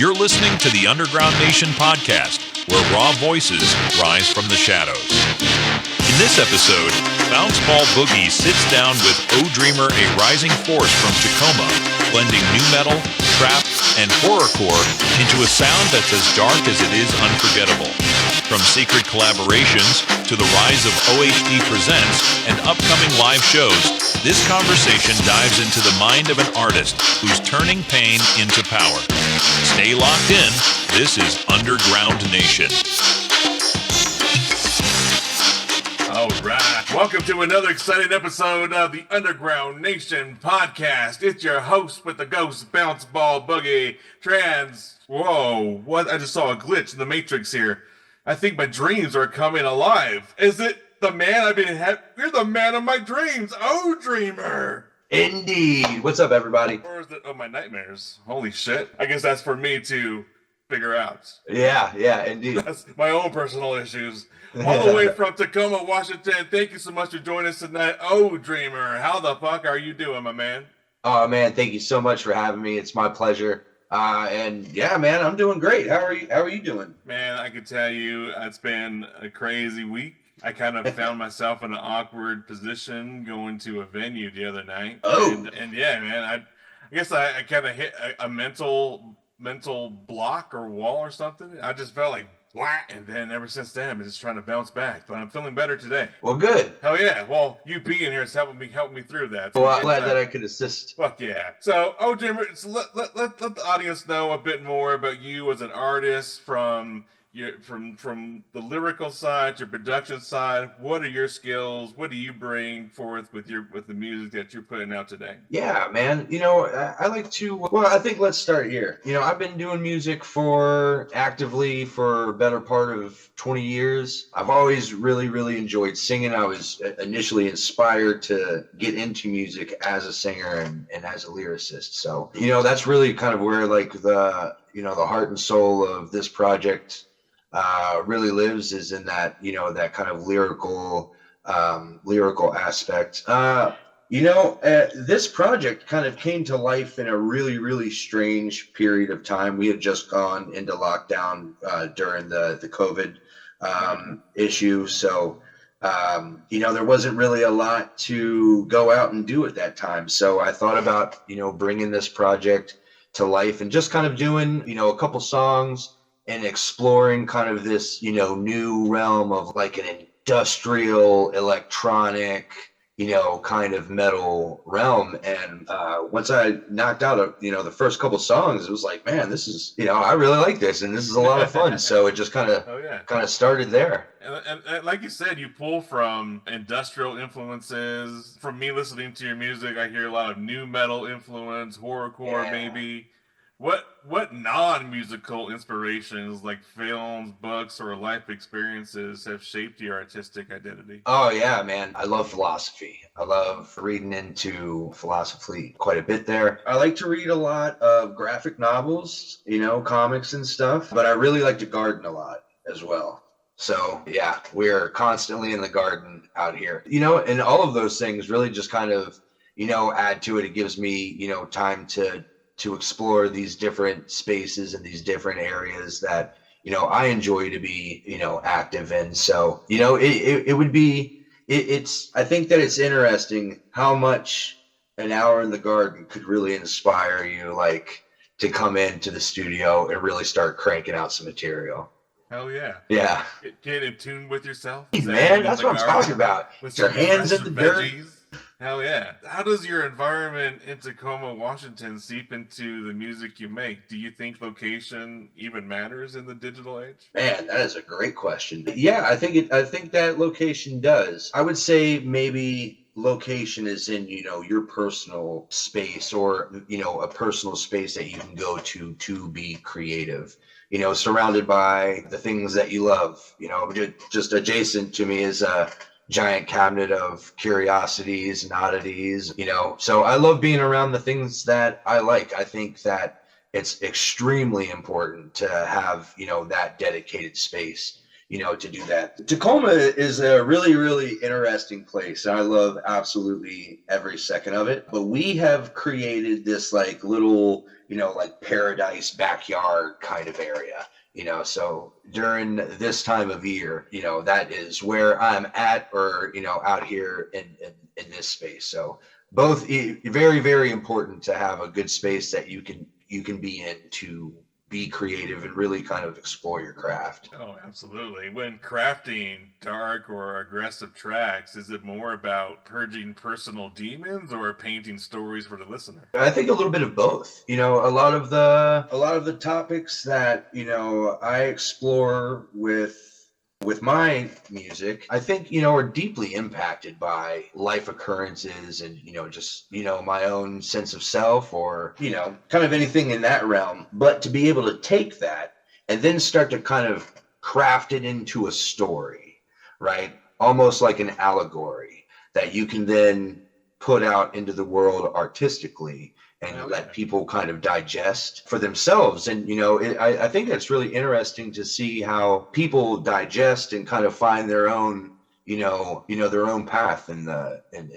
You're listening to the Underground Nation podcast, where raw voices rise from the shadows. In this episode, Bounce Ball Boogie sits down with OHDREAMER, a rising force from Tacoma, blending nu metal, trap, and horrorcore into a sound that's as dark as it is unforgettable. From secret collaborations to the rise of OHD Presents and upcoming live shows, this conversation dives into the mind of an artist who's turning pain into power. Stay locked in. This is Underground Nation. All right. Welcome to another exciting episode of the Underground Nation podcast. It's your host with the ghost, Bounce Ball Boogie, Whoa, what? I just saw a glitch in the Matrix here. I think my dreams are coming alive. Is it the man I've been You're the man of my dreams, OHDREAMER. Indeed. What's up, everybody? Or is it my nightmares? Holy shit. I guess that's for me to figure out. Yeah, indeed. That's my own personal issues. All the way from Tacoma, Washington. Thank you so much for joining us tonight. OHDREAMER, how the fuck are you doing, my man? Oh, man, thank you so much for having me. It's my pleasure. And yeah, man, I'm doing great. How are you doing? Man, I can tell you it's been a crazy week. I kind of found myself in an awkward position going to a venue the other night. Oh. And yeah, man, I guess I kind of hit a mental block or wall or something. I just felt like, whack, and then ever since then, I've been just trying to bounce back. But I'm feeling better today. Well, good. Hell yeah. Well, you being here is helping me through that. Well, I'm glad that I could assist. Fuck yeah. So, OHDREAMER, so let the audience know a bit more about you as an artist from the lyrical side, your production side. What are your skills? What do you bring forth with the music that you're putting out today? Yeah, man. I think let's start here. I've been doing music actively for a better part of 20 years. I've always really, really enjoyed singing. I was initially inspired to get into music as a singer and as a lyricist. So, that's really kind of where the heart and soul of this project really lives, is in that that kind of lyrical aspect. This project kind of came to life in a really, really strange period of time. We had just gone into lockdown during the COVID issue, so there wasn't really a lot to go out and do at that time. So I thought about bringing this project to life and just kind of doing a couple songs and exploring kind of this, new realm of like an industrial, electronic, kind of metal realm. And once I knocked out, the first couple songs, it was like, man, this is, I really like this, and this is a lot of fun. So it just kind of started there. And like you said, you pull from industrial influences. From me listening to your music, I hear a lot of nu metal influence, horrorcore, maybe. What non-musical inspirations like films, books, or life experiences have shaped your artistic identity? Oh yeah, man. I love philosophy. I love reading into philosophy quite a bit there. I like to read a lot of graphic novels, comics and stuff, but I really like to garden a lot as well. So yeah, we're constantly in the garden out here. And all of those things really just kind of, add to it. It gives me, time to explore these different spaces and these different areas that, I enjoy to be, active in. So, I think that it's interesting how much an hour in the garden could really inspire you, like, to come into the studio and really start cranking out some material. Hell yeah. Yeah. Get in tune with yourself. Man, that's what I'm talking about. With your hands in the dirt. Hell yeah. How does your environment in Tacoma, Washington seep into the music you make? Do you think location even matters in the digital age? Man, that is a great question. Yeah, I think that location does. I would say maybe location is in, your personal space, or, a personal space that you can go to be creative. Surrounded by the things that you love. Just adjacent to me is a giant cabinet of curiosities and oddities, so I love being around the things that I like. I think that it's extremely important to have, that dedicated space, to do that. Tacoma is a really, really interesting place. And I love absolutely every second of it. But we have created this like little, like paradise backyard kind of area. So during this time of year, that is where I'm at, or, out here in this space. So both very, very important to have a good space that you can be in to be creative and really kind of explore your craft. Oh, absolutely. When crafting dark or aggressive tracks, is it more about purging personal demons or painting stories for the listener? I think a little bit of both. A lot of the topics that I explore with my music, I think, are deeply impacted by life occurrences and, just, my own sense of self, or, kind of anything in that realm. But to be able to take that and then start to kind of craft it into a story, right? Almost like an allegory that you can then put out into the world artistically and let people kind of digest for themselves. And, I think that's really interesting to see how people digest and kind of find their own, their own path in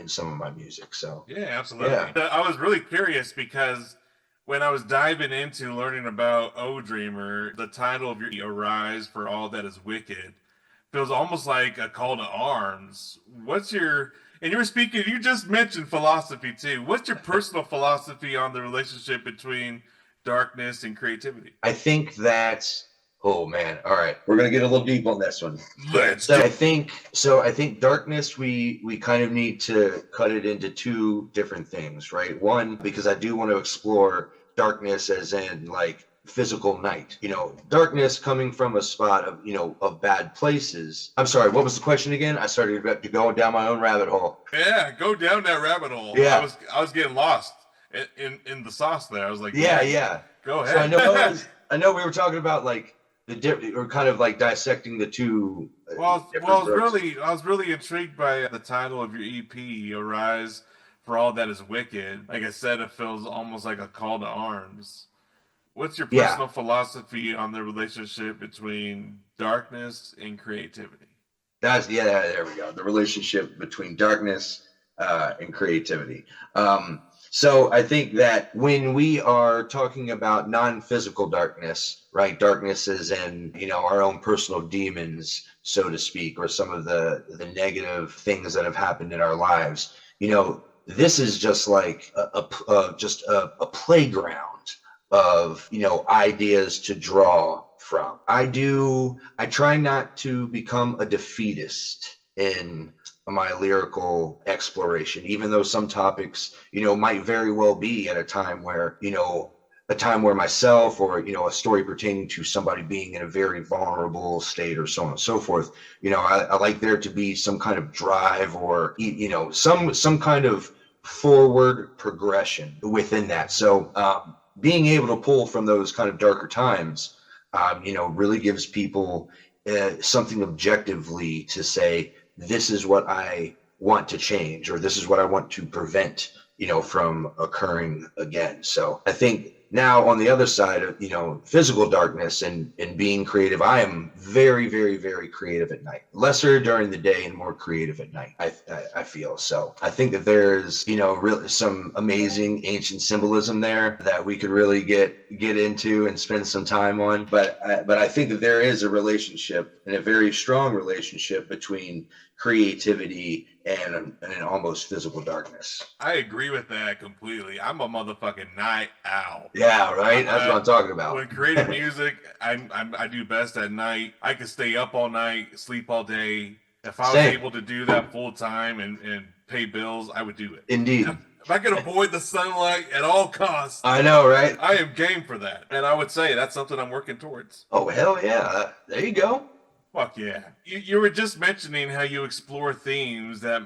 some of my music. So, yeah, absolutely. Yeah. I was really curious because when I was diving into learning about OHDREAMER, the title of your Arise for All That Is Wicked feels almost like a call to arms. And you were speaking, you just mentioned philosophy too. What's your personal philosophy on the relationship between darkness and creativity? I think that's, oh man, all right, we're gonna get a little deep on this one. I think darkness, we kind of need to cut it into two different things, right? One, because I do want to explore darkness as in like physical night, darkness coming from a spot of, of bad places. I'm sorry, what was the question again? I started to go down my own rabbit hole. Yeah, go down that rabbit hole. Yeah. I was getting lost in the sauce there. I was like, Yeah. Go ahead. So I know we were talking about like or kind of like dissecting the two. Well, I was really intrigued by the title of your EP, Arise for All That Is Wicked. Like I said, it feels almost like a call to arms. What's your personal philosophy on the relationship between darkness and creativity? There we go. The relationship between darkness and creativity. So I think that when we are talking about non-physical darkness, right? Darkness is in, our own personal demons, so to speak, or some of the negative things that have happened in our lives. This is just like a playground of, ideas to draw from. I try not to become a defeatist in my lyrical exploration, even though some topics, might very well be at a time where, myself or, a story pertaining to somebody being in a very vulnerable state or so on and so forth, I like there to be some kind of drive or, some kind of forward progression within that. So, being able to pull from those kind of darker times, really gives people something objectively to say, this is what I want to change, or this is what I want to prevent, from occurring again. So I think now on the other side of, physical darkness and being creative, I am very, very, very creative at night. Lesser during the day and more creative at night, I feel. So I think that there's, really some amazing ancient symbolism there that we could really get into and spend some time on. But I think that there is a relationship, and a very strong relationship, between creativity and an almost physical darkness. I agree with that completely. I'm a motherfucking night owl. Yeah, right. That's what I'm talking about. When creating music, I do best at night. I could stay up all night, sleep all day. If I was able to do that full time and pay bills, I would do it. Indeed. If I could avoid the sunlight at all costs, I know, right? I am game for that. And I would say that's something I'm working towards. Oh, hell yeah. There you go. Fuck yeah. You were just mentioning how you explore themes that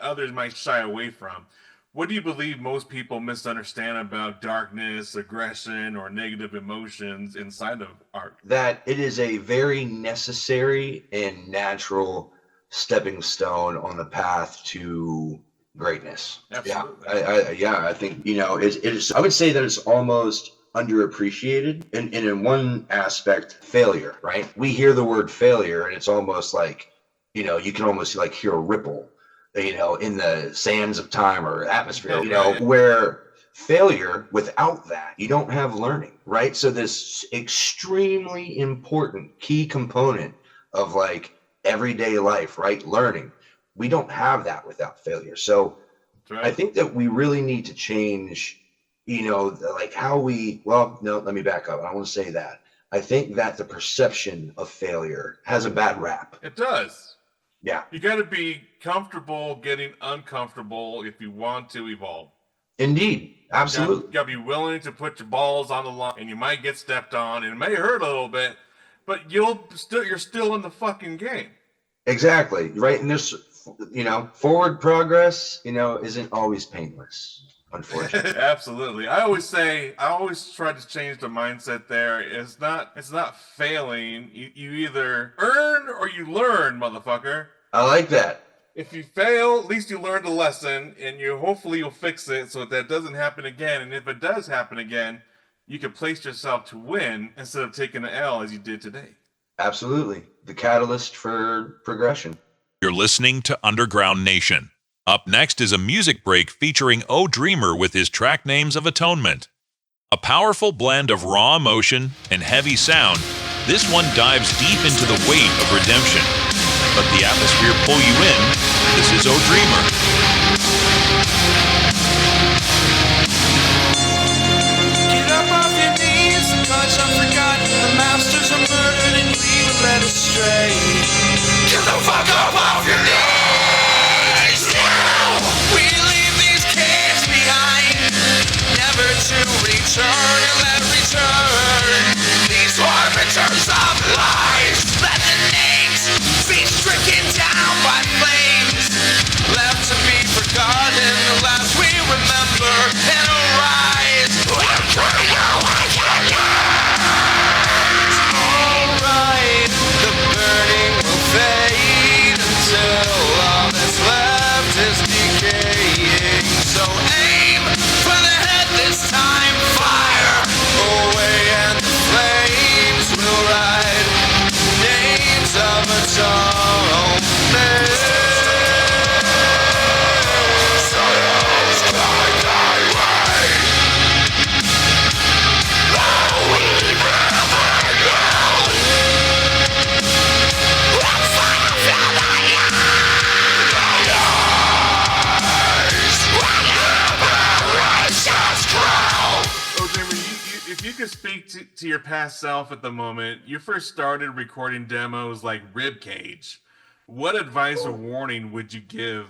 others might shy away from. What do you believe most people misunderstand about darkness, aggression, or negative emotions inside of art? That it is a very necessary and natural stepping stone on the path to greatness. Absolutely. I think, it is, I would say that it's almost underappreciated. And in one aspect, failure, right? We hear the word failure and it's almost like, you can almost like hear a ripple, in the sands of time or atmosphere, where failure, without that, you don't have learning, right? So this extremely important key component of like everyday life, right? Learning. We don't have that without failure. So right. I think that we really need to change, like how no, let me back up. I don't want to say that. I think that the perception of failure has a bad rap. It does. Yeah. You got to be comfortable getting uncomfortable if you want to evolve. Indeed. Absolutely. You got to be willing to put your balls on the line, and you might get stepped on, and it may hurt a little bit, but you're still in the fucking game. Exactly. Right. And this, forward progress, isn't always painless, unfortunately. Absolutely. I always try to change the mindset there. It's not failing. You either earn or you learn, motherfucker. I like that. If you fail, at least you learned a lesson, and hopefully you'll fix it so that doesn't happen again. And if it does happen again, you can place yourself to win instead of taking the L as you did today. Absolutely. The catalyst for progression. You're listening to Underground Nation. Up next is a music break featuring OHDREAMER with his track names of Atonement. A powerful blend of raw emotion and heavy sound, this one dives deep into the weight of redemption. Let the atmosphere pull you in. This is OHDREAMER. Get up off your knees, the gods are forgotten, the masters are murdered and we were led astray. Get the fuck up off your knees! We leave these caves behind, never to return and let return. These orbiters of lies, let the names be stricken down by flames, left to be forgotten, the last we remember and arise. Alright, the burning will fade until all that's left is decaying. So aim for the head this time, fire away and the flames will ride. Names of atonement. If you could speak to your past self at the moment, you first started recording demos like Ribcage. What advice or warning would you give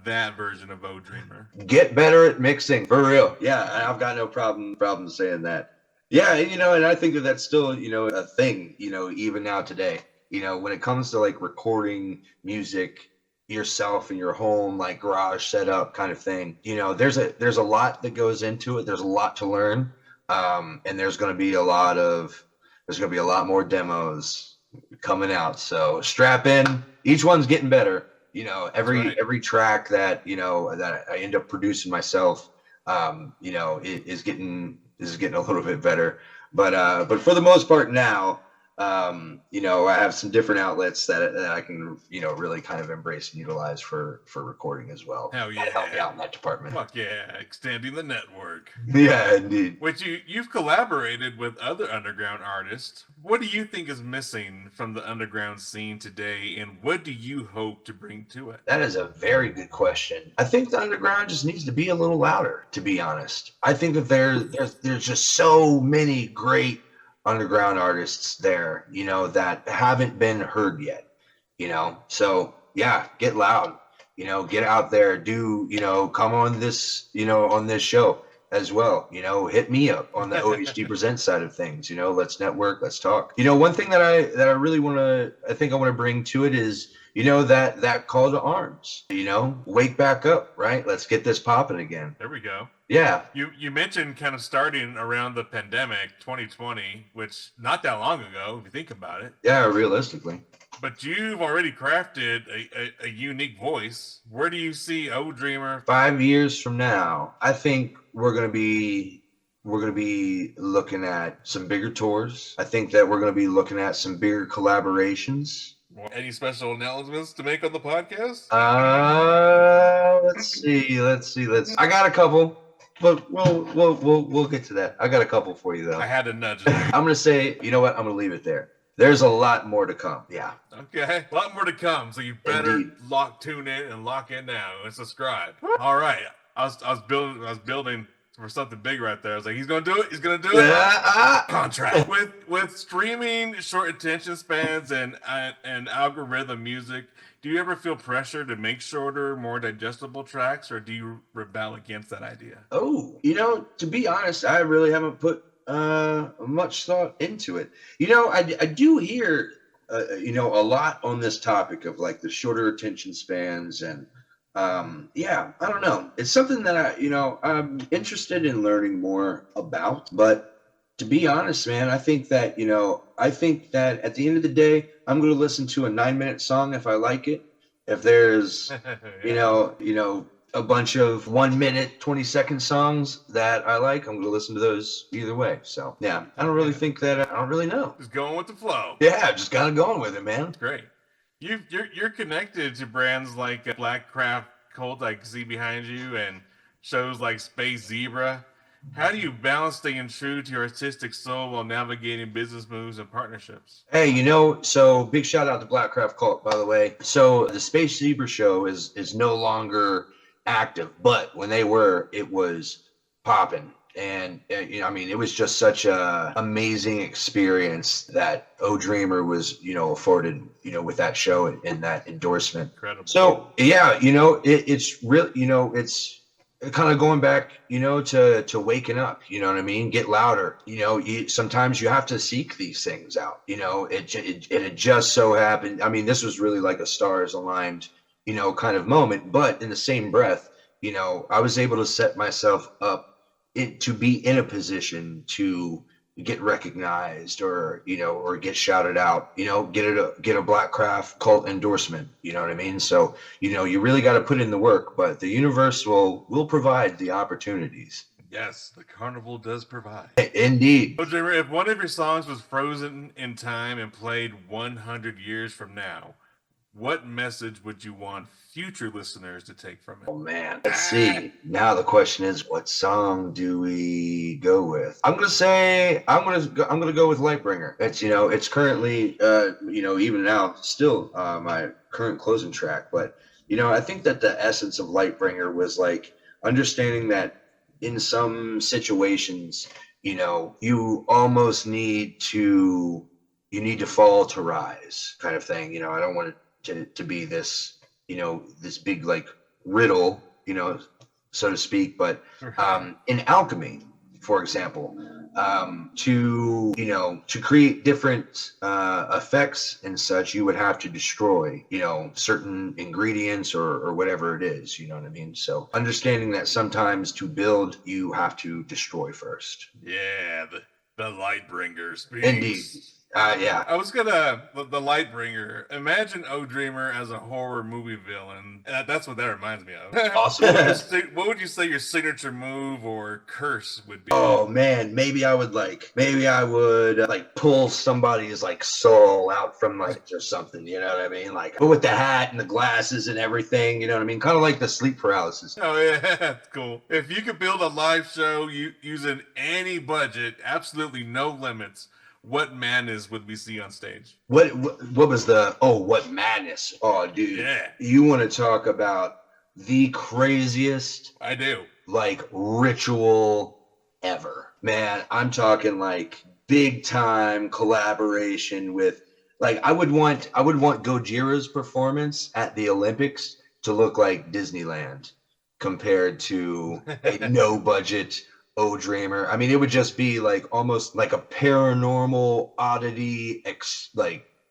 that version of OHDREAMER? Get better at mixing, for real. Yeah, I've got no problem saying that. Yeah, and I think that's still, a thing, even now today. When it comes to like recording music yourself in your home, like garage setup kind of thing, there's a lot that goes into it. There's a lot to learn. And there's going to be a lot more demos coming out. So strap in. Each one's getting better. Every track that that I end up producing myself, is getting a little bit better. But for the most part now, I have some different outlets that I can, really kind of embrace and utilize for recording as well. Hell yeah. That help me out in that department. Fuck yeah, extending the network. Yeah, indeed. Which you've collaborated with other underground artists. What do you think is missing from the underground scene today, and what do you hope to bring to it? That is a very good question. I think the underground just needs to be a little louder, to be honest. I think that there's just so many great underground artists there, that haven't been heard yet, so yeah, get loud, get out there, come on this, on this show as well, hit me up on the OHD Presents side of things, let's network, let's talk. One thing that I really want to bring to it is, that call to arms, wake back up, right? Let's get this popping again. There we go. Yeah. You mentioned kind of starting around the pandemic, 2020, which not that long ago, if you think about it. Yeah, realistically. But you've already crafted a unique voice. Where do you see OHDREAMER 5 years from now? I think we're going to be we're going to be looking at some bigger tours. I think that we're going to be looking at some bigger collaborations. Any special announcements to make on the podcast? Let's see. I got a couple, but we'll get to that. I got a couple for you though. I had to nudge it. I'm gonna say, you know what? I'm gonna leave it there. There's a lot more to come. Yeah. Okay, a lot more to come. So you better Indeed. tune in and lock in now and subscribe. All right, I was building for something big right there. I was like, he's gonna do it. He's gonna do it. Contract with streaming, short attention spans, and algorithm music. Do you ever feel pressure to make shorter, more digestible tracks, or do you rebel against that idea? Oh, to be honest, I really haven't put much thought into it. I do hear a lot on this topic of like the shorter attention spans, and I don't know. It's something that I'm interested in learning more about. But to be honest, man, I think that at the end of the day, I'm going to listen to a 9-minute song if I like it. If there's a bunch of 1 minute, 20-second songs that I like, I'm going to listen to those either way. So, yeah, I don't really think that, I don't really know. Just going with the flow. Yeah, just kind of going with it, man. Great. You're connected to brands like Black Craft Cult I can see behind you, and shows like Space Zebra. How do you balance staying true to your artistic soul while navigating business moves and partnerships? Hey, so big shout out to Black Craft Cult, by the way. So the Space Zebra show is no longer active, but when they were, it was popping. And it was just such a amazing experience that OHDREAMER was afforded with that show and that endorsement. Incredible. So yeah, it's really it's kind of going back to waking up, get louder. Sometimes you have to seek these things out. It just so happened, this was really like a stars aligned kind of moment, but in the same breath, I was able to set myself up to be in a position to get recognized or get shouted out, get a Black Craft Cult endorsement. You know what I mean? So, you really got to put in the work, but the universe will provide the opportunities. Yes, the carnival does provide. Indeed. OHDREAMER, if one of your songs was frozen in time and played 100 years from now, what message would you want future listeners to take from it? Oh man, let's see. Now the question is, what song do we go with? I'm gonna go with Lightbringer. It's it's currently even now still my current closing track. But I think that the essence of Lightbringer was like understanding that in some situations, you almost need to fall to rise kind of thing. I don't want it to be this this big like riddle, so to speak, but in alchemy, for example, to create different effects and such, you would have to destroy certain ingredients or whatever it is, you know what I mean? So understanding that sometimes to build you have to destroy first. Yeah, the Lightbringer speaks. Indeed. Yeah. I was gonna the Lightbringer. Imagine OHDREAMER as a horror movie villain. That's what that reminds me of. Awesome. What would you say your signature move or curse would be? Oh man, maybe I would pull somebody's like soul out from like or something. You know what I mean? Like, but with the hat and the glasses and everything. You know what I mean? Kind of like the sleep paralysis. Oh yeah, that's cool. If you could build a live show using any budget, absolutely no limits, what madness would we see on stage? What was what madness? Oh, dude. Yeah. You want to talk about the craziest I do. Like ritual ever. Man, I'm talking like big time collaboration with like I would want Gojira's performance at the Olympics to look like Disneyland compared to a no budget OHDREAMER. I mean, it would just be like almost like a paranormal oddity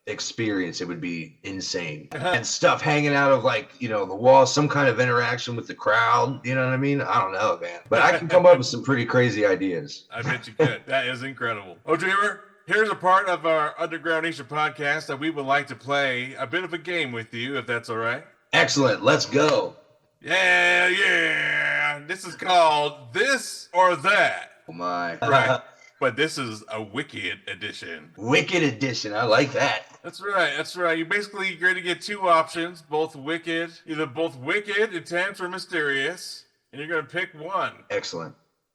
experience. It would be insane. And stuff hanging out of like, the wall, some kind of interaction with the crowd. You know what I mean? I don't know, man. But I can come up with some pretty crazy ideas. I bet you could. That is incredible. OHDREAMER, here's a part of our Underground Nation podcast that we would like to play a bit of a game with you, if that's all right. Excellent. Let's go. Yeah. This is called This or That. Oh my. Right. But this is a Wicked edition. Wicked edition. I like that. That's right. That's right. You're going to get two options, both wicked, either both wicked, intense, or mysterious, and you're going to pick one. Excellent.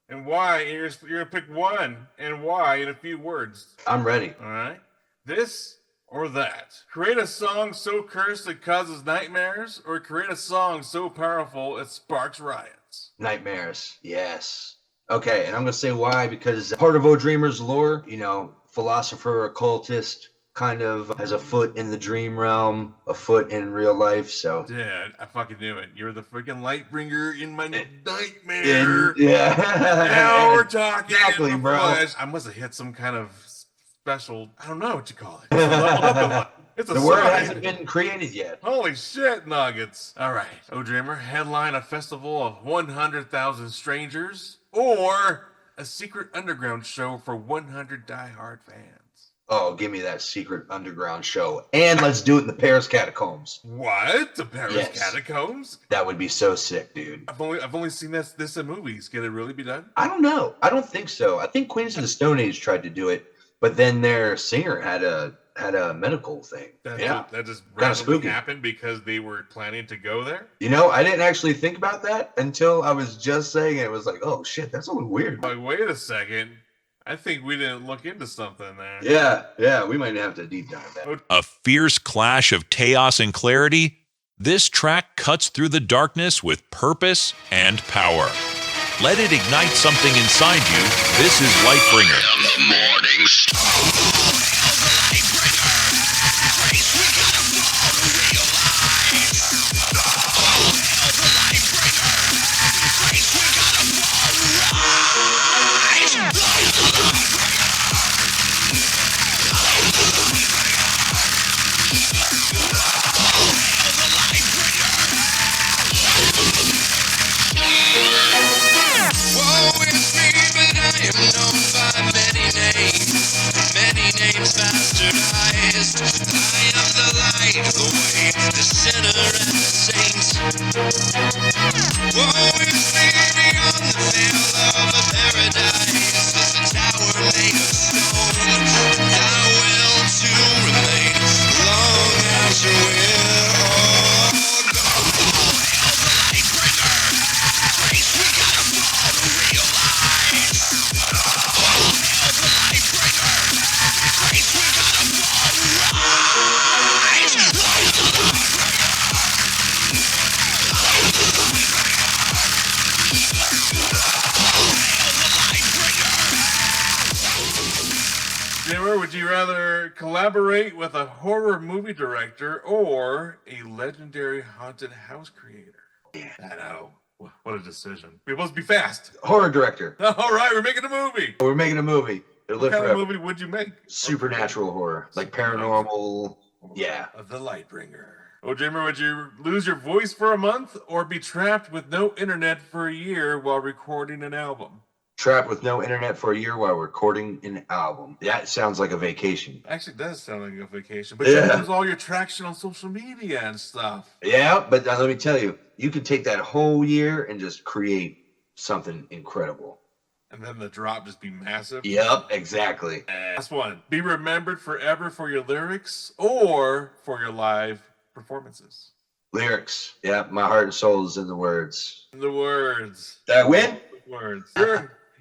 And why? And you're going to pick one and why in a few words. I'm ready. All right. This or that. Create a song so cursed it causes nightmares, or create a song so powerful it sparks riots. Nightmares. Yes. Okay, and I'm going to say why, because part of OHDREAMER's lore, you know, philosopher, occultist, kind of has a foot in the dream realm, a foot in real life, so. Dad, I fucking knew it. You're the freaking Lightbringer in my nightmare. Yeah. Now we're talking. Exactly, bro. Flesh. I must have hit some kind of special, I don't know what you call it. It's a the word sign. hasn't been created yet. Holy shit, nuggets. All right. OHDREAMER, headline a festival of 100,000 strangers or a secret underground show for 100 diehard fans. Oh, give me that secret underground show. And let's do it in the Paris catacombs. What? The Paris Yes. catacombs? That would be so sick, dude. I've only seen this in movies. Can it really be done? I don't know. I don't think so. I think Queens of the Stone Age tried to do it, but then their singer had a medical thing. That just Kinda randomly spooky. happened because they were planning to go there? You know, I didn't actually think about that until I was just saying it. It was like, oh shit, that's a little weird. Like, wait a second. I think we didn't look into something there. Yeah, we might have to deep dive that. A fierce clash of chaos and clarity, this track cuts through the darkness with purpose and power. Let it ignite something inside you. This is Lightbringer. Woe is me, but I am known by many names bastardized. I am the light, the way, the sinner, and the saint. Woe is me beyond the veil of a paradise. There's a tower made of stone, and I will to remain long after we're all gone. Jimmer, would you rather collaborate with a horror movie director or a legendary haunted house creator? I know. What a decision. We're supposed to be fast. Horror director. All right, we're making a movie. We're making a movie. It'll What live kind of forever. movie would you make? Supernatural horror, like paranormal. Yeah. The Lightbringer. Oh, Jimmer, would you lose your voice for a month or be trapped with no internet for a year while recording an album? Trapped with no internet for a year while recording an album. That sounds like a vacation. Actually, it does sound like a vacation, but Yeah. you lose all your traction on social media and stuff. Yeah, but let me tell you, you can take that whole year and just create something incredible. And then the drop just be massive. Yep, exactly. Last one. Be remembered forever for your lyrics or for your live performances. Lyrics. Yeah, my heart and soul is in the words. The words. Did I win? Words.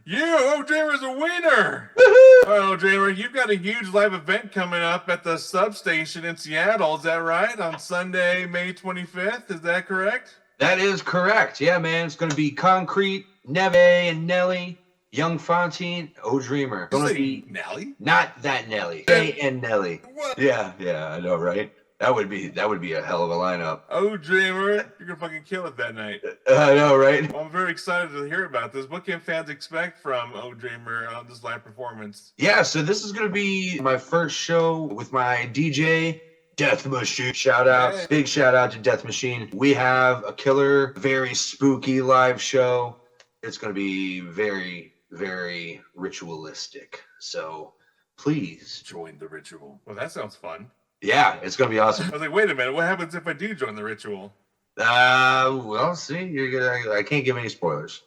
OHDREAMER's a winner. Woohoo! All right, OHDREAMER, you've got a huge live event coming up at the Substation in Seattle. Is that right? On Sunday, May 25th. Is that correct? That is correct. Yeah, man. It's going to be Concrete, Neve and Nelly, Yung Fonti, OHDREAMER. You Going to say be Nelly? not that Nelly. Jay and Nelly. What? Yeah, I know, right? That would be a hell of a lineup. OHDREAMER, you're gonna fucking kill it that night. I know, right? Well, I'm very excited to hear about this. What can fans expect from OHDREAMER on this live performance? Yeah, so this is going to be my first show with my DJ, Death Machine. Shout out. Hey. Big shout out to Death Machine. We have a killer, very spooky live show. It's going to be very, very ritualistic. So please. Join the ritual. Well, that sounds fun. Yeah, it's going to be awesome. I was like, wait a minute, what happens if I do join the ritual? Well, see, I can't give any spoilers.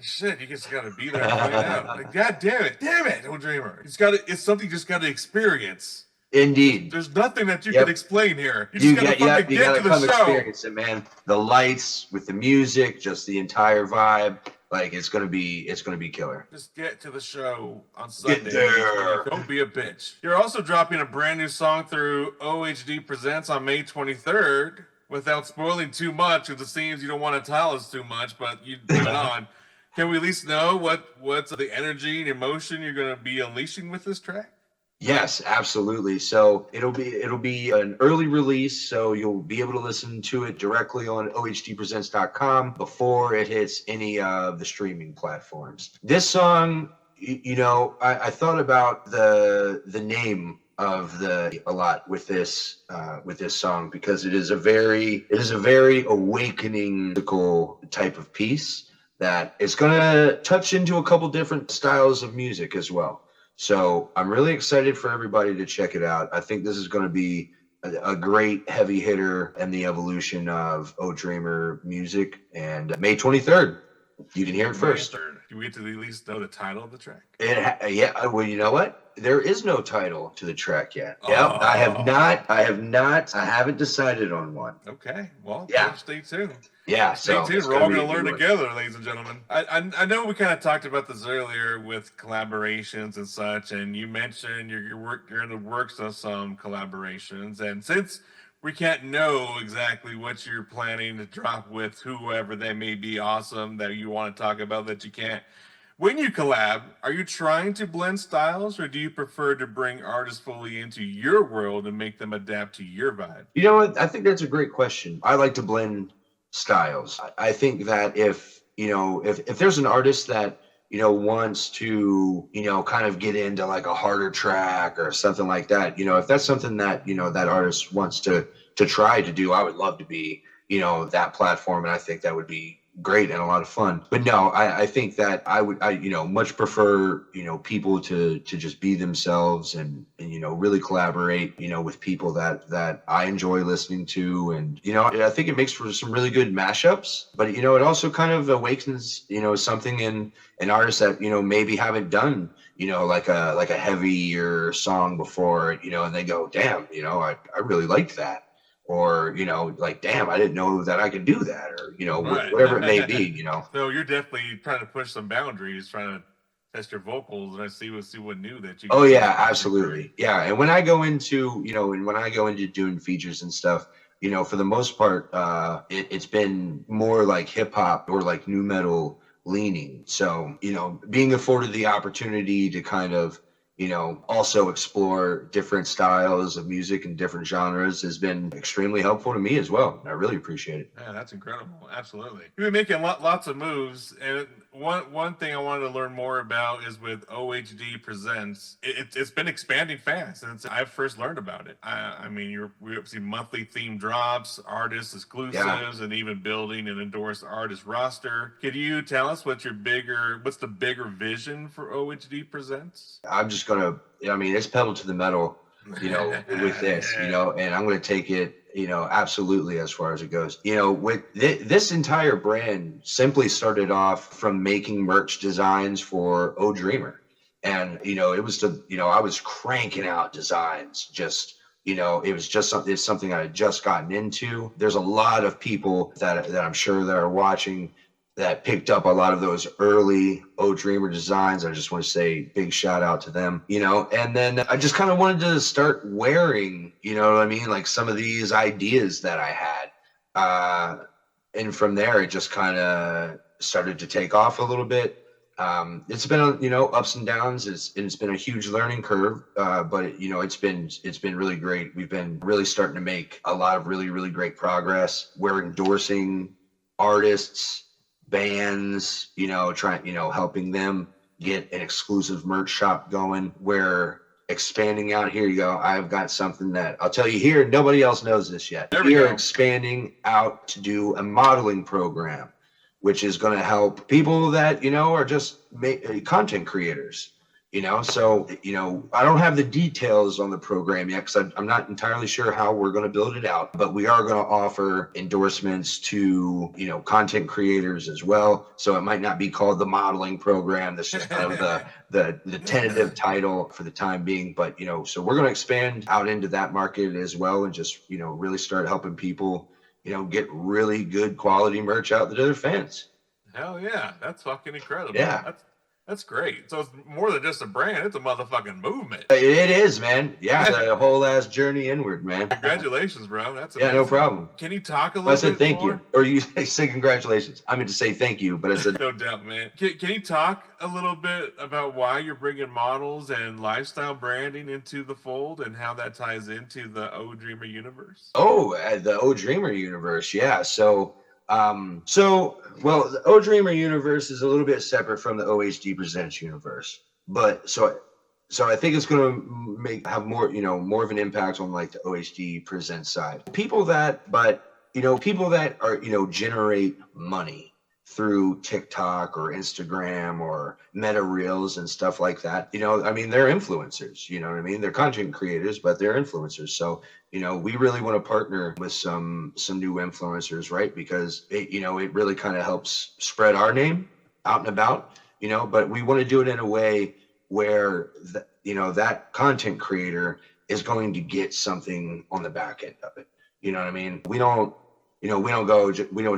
Shit, you just gotta be there and find out. Like, God damn it, Oh Dreamer. It's something you just gotta experience. Indeed. There's nothing that you can explain here. You just gotta you gotta get to the come show. experience it, man. The lights with the music, just the entire vibe. Like it's gonna be killer. Just get to the show on Sunday. Get there. Don't be a bitch. You're also dropping a brand new song through OHD Presents on May 23rd. Without spoiling too much, because it seems you don't want to tell us too much, but you put it on. Can we at least know what's the energy and emotion you're going to be unleashing with this track? Yes, absolutely. So it'll be an early release, so you'll be able to listen to it directly on OHDpresents.com before it hits any of the streaming platforms. This song, I thought about the name of a lot with this song, because it is a very awakening musical type of piece that is going to touch into a couple different styles of music as well. So I'm really excited for everybody to check it out. I think this is going to be a great heavy hitter in the evolution of Dreamer music. And May 23rd, you can hear it first. Do we get to at least know the title of the track? Yeah. Well, you know what? There is no title to the track yet. Oh. Yeah, I haven't decided on one. Okay. Well, stay tuned. Yeah, stay tuned. We're all going to learn together, ladies and gentlemen. I know we kind of talked about this earlier with collaborations and such, and you mentioned you're in the works of some collaborations, and since we can't know exactly what you're planning to drop with whoever they may be awesome that you want to talk about that you can't. When you collab, are you trying to blend styles, or do you prefer to bring artists fully into your world and make them adapt to your vibe? You know what? I think that's a great question. I like to blend styles. I think that if there's an artist that wants to kind of get into like a harder track or something like that, if that's something that that artist wants to try to do, I would love to be that platform, and I think that would be great and a lot of fun. But no, I think that I much prefer people to just be themselves and really collaborate with people that I enjoy listening to, and I think it makes for some really good mashups. But it also kind of awakens something in an artist that maybe haven't done like a heavier song before, and they go, damn, I really liked that. Or, like, damn, I didn't know that I could do that, or, Right. whatever it may be, So you're definitely trying to push some boundaries, trying to test your vocals, and I see what new that you. Oh yeah, absolutely, yeah. And when I go into, doing features and stuff, for the most part, it's been more like hip hop or like nu metal leaning. So, being afforded the opportunity to kind of also explore different styles of music and different genres has been extremely helpful to me as well. I really appreciate it. Yeah, that's incredible. Absolutely. You've been making lots of moves, and one thing I wanted to learn more about is with OHD Presents. It's been expanding fast since I first learned about it. I mean, we see monthly theme drops, artist exclusives, and even building an endorsed artist roster. Could you tell us what's the bigger vision for OHD Presents? I'm just it's pedal to the metal, with this, and I'm going to take it, absolutely as far as it goes. With this entire brand simply started off from making merch designs for Dreamer. And, it was I was cranking out designs, just, it's something I had just gotten into. There's a lot of people that I'm sure that are watching that picked up a lot of those early Dreamer designs. I just want to say big shout out to them, and then I just kind of wanted to start wearing, like some of these ideas that I had. And from there, it just kind of started to take off a little bit. It's been, ups and downs. It's been a huge learning curve, but it's been really great. We've been really starting to make a lot of really, really great progress. We're endorsing artists, bands, helping them get an exclusive merch shop going. We're expanding out. Here you go. I've got something that I'll tell you here. Nobody else knows this yet. We are expanding out to do a modeling program, which is going to help people that, are just content creators, So, I don't have the details on the program yet because I'm not entirely sure how we're going to build it out, but we are going to offer endorsements to, content creators as well. So it might not be called the modeling program. That's just kind of the tentative title for the time being. But, so we're going to expand out into that market as well and just, really start helping people, get really good quality merch out to their fans. Hell yeah. That's fucking incredible. Yeah. That's great. So it's more than just a brand; it's a motherfucking movement. It is, man. Yeah, the whole ass journey inward, man. Congratulations, bro. That's amazing. Yeah, no problem. Can you talk a little bit? I said thank more? you, or you say congratulations. I meant to say thank you, but I said no doubt, man. Can you talk a little bit about why you're bringing models and lifestyle branding into the fold and how that ties into the OHDREAMER universe? Oh, the OHDREAMER universe, yeah. So well, the OHDREAMER universe is a little bit separate from the OHD Presents universe, but so I think it's going to have more, more of an impact on like the OHD Presents side. People that are, generate money through TikTok or Instagram or Meta Reels and stuff like that. They're influencers, They're content creators, but they're influencers. So, we really want to partner with some new influencers, right? Because it really kind of helps spread our name out and about, but we want to do it in a way where that content creator is going to get something on the back end of it. You know what I mean? We don't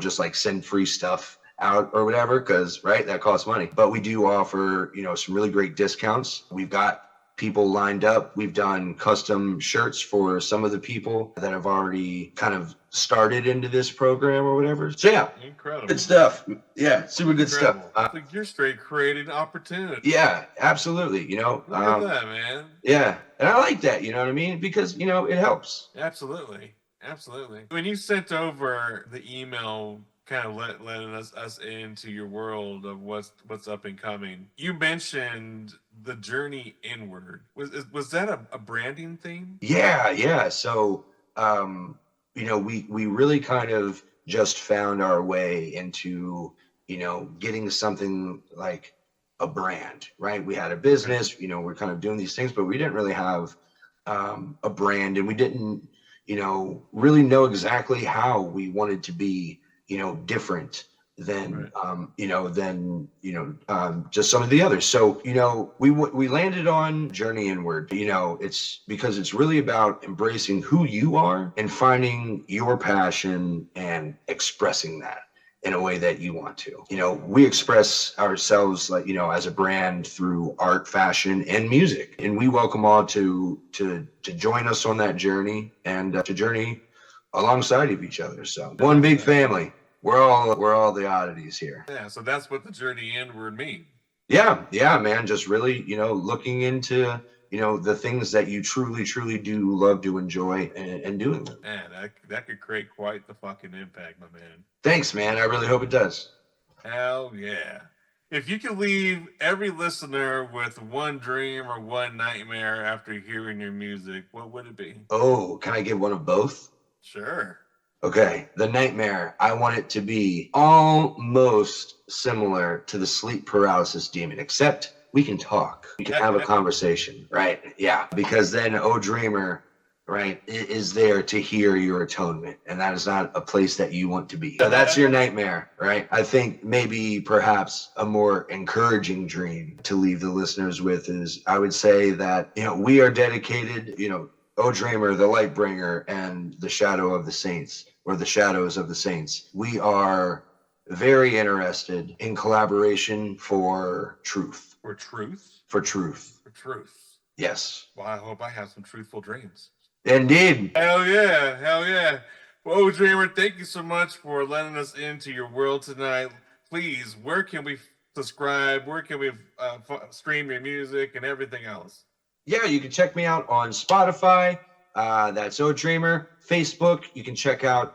just like send free stuff out or whatever, because that costs money. But we do offer, some really great discounts. We've got people lined up. We've done custom shirts for some of the people that have already kind of started into this program or whatever. So yeah, incredible. Good stuff. Yeah, super good stuff. Like you're straight creating opportunity. Yeah, absolutely. Look at that, man. Yeah, and I like that. You know what I mean? Because it helps. Absolutely. When you sent over the email, kind of letting us into your world of what's up and coming, you mentioned the journey inward. Was that a branding theme? Yeah. So we really kind of just found our way into getting something like a brand, right? We had a business, we're kind of doing these things, but we didn't really have a brand, and we didn't really know exactly how we wanted to be different than just some of the others. So we landed on journey inward. It's because it's really about embracing who you are and finding your passion and expressing that in a way that you want to. We express ourselves like as a brand through art, fashion, and music, and we welcome all to join us on that journey and to journey alongside of each other. So one big family. We're all the oddities here. Yeah, so that's what the journey inward means. Yeah, man. Just really, looking into, the things that you truly do love to enjoy and doing them. Man, that could create quite the fucking impact, my man. Thanks, man. I really hope it does. Hell yeah. If you could leave every listener with one dream or one nightmare after hearing your music, what would it be? Oh, can I give one of both? Sure. Okay, the nightmare, I want it to be almost similar to the sleep paralysis demon, except we can talk. We can have a conversation, right? Yeah, because then OHDREAMER, right, is there to hear your atonement, and that is not a place that you want to be. So that's your nightmare, right? I think maybe perhaps a more encouraging dream to leave the listeners with is, I would say that, we are dedicated, OHDREAMER, the Lightbringer, and the Shadow of the Saints, or the Shadows of the Saints. We are very interested in collaboration for truth. For truth? For truth. For truth. Yes. Well, I hope I have some truthful dreams. Indeed. Hell yeah. Well, OHDREAMER, thank you so much for letting us into your world tonight. Please, where can we subscribe? Where can we stream your music and everything else? Yeah, you can check me out on Spotify. That's OHDREAMER. Facebook, you can check out,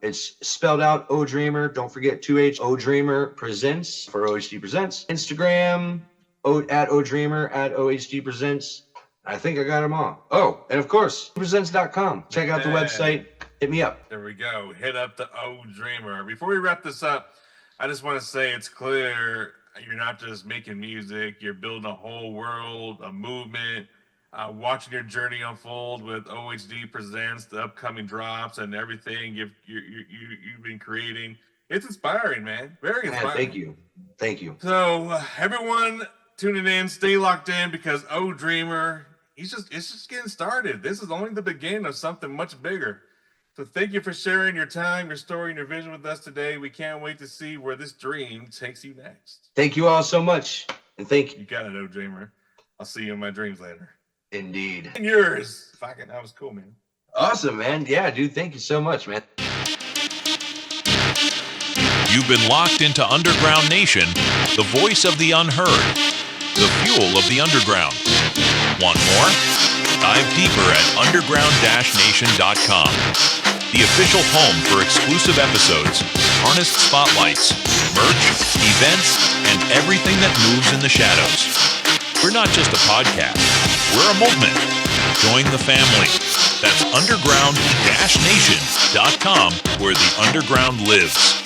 it's spelled out OHDREAMER. Don't forget 2H, OHDREAMER Presents for OHD Presents. Instagram, at OHDREAMER, at OHD Presents. I think I got them all. Oh, and of course, presents.com. Check out the website. Hit me up. There we go. Hit up the OHDREAMER. Before we wrap this up, I just want to say it's clear you're not just making music, you're building a whole world, a movement, watching your journey unfold with OHD Presents, the upcoming drops and everything you've been creating. It's inspiring, man. Very inspiring. Man, thank you. Thank you. So everyone tuning in, stay locked in, because OHDREAMER, it's just getting started. This is only the beginning of something much bigger. So thank you for sharing your time, your story, and your vision with us today. We can't wait to see where this dream takes you next. Thank you all so much. And thank you. You got it, OHDREAMER. I'll see you in my dreams later. Indeed. And yours. Fucking, that was cool, man. Awesome, man. Yeah, dude. Thank you so much, man. You've been locked into Underground Nation, the voice of the unheard, the fuel of the underground. Want more? Dive deeper at underground-nation.com, the official home for exclusive episodes, harnessed spotlights, merch, events, and everything that moves in the shadows. We're not just a podcast, we're a movement. Join the family. That's underground-nation.com, where the underground lives.